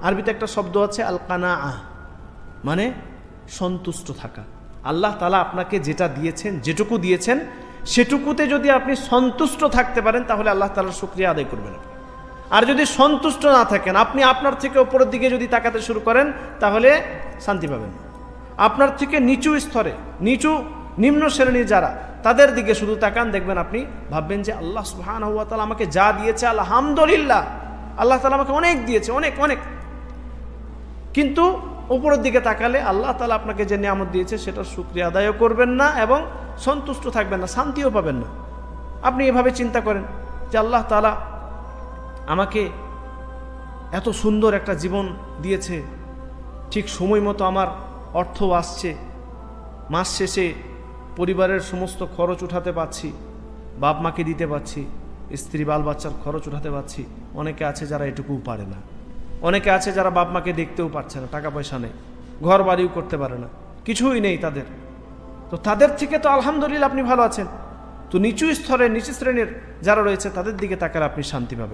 আরবিতে একটা শব্দ আছে আল কানাআহ, মানে সন্তুষ্ট থাকা। আল্লাহ তাআলা আপনাকে যেটা দিয়েছেন, যেটুকু দিয়েছেন, সেটুকুতে যদি আপনি সন্তুষ্ট থাকতে পারেন তাহলে আল্লাহ তাআলার শুকরিয়া আদায় করবেন আপনি। আর যদি সন্তুষ্ট না থাকেন, আপনি আপনার থেকে উপরের দিকে যদি তাকাতে শুরু করেন তাহলে শান্তি পাবেন। আপনার থেকে নিচু স্তরে, নিম্ন শ্রেণীর যারা, তাদের দিকে শুধু তাকান, দেখবেন আপনি ভাববেন যে আল্লাহ সুবহানাহু ওয়া তাআলা আমাকে যা দিয়েছে আলহামদুলিল্লাহ, আল্লাহ তাআলা আমাকে অনেক দিয়েছে, অনেক অনেক। কিন্তু উপরের দিকে তাকালে আল্লাহ তাআলা আপনাকে যে নিয়ামত দিয়েছে সেটার শুকরিয়া আদায়ও করবেন না এবং সন্তুষ্ট থাকবেন না, শান্তিও পাবেন না। আপনি এভাবে চিন্তা করেন যে আল্লাহ তাআলা আমাকে এত সুন্দর একটা জীবন দিয়েছে, ঠিক সময় মতো আমার অর্থ আসছে, মাস শেষে পরিবারের সমস্ত খরচ উঠাতে পারছি, বাপ মাকে দিতে পারছি, স্ত্রী বাল বাচ্চার খরচ উঠাতে পারছি। অনেকে আছে যারা এটুকুও পারে না, অনেকে আছে যারা বাপ মাকে দেখতেও পারছে না, টাকা পয়সা নেই, ঘর বাড়িও করতে পারে না, কিছুই নেই তাদের। তো তাদের থেকে তো আলহামদুলিল্লাহ আপনি ভালো আছেন। তো নিচু স্তরের, নিচু শ্রেণীর যারা রয়েছে তাদের দিকে তাকালে আপনি শান্তি পাবেন।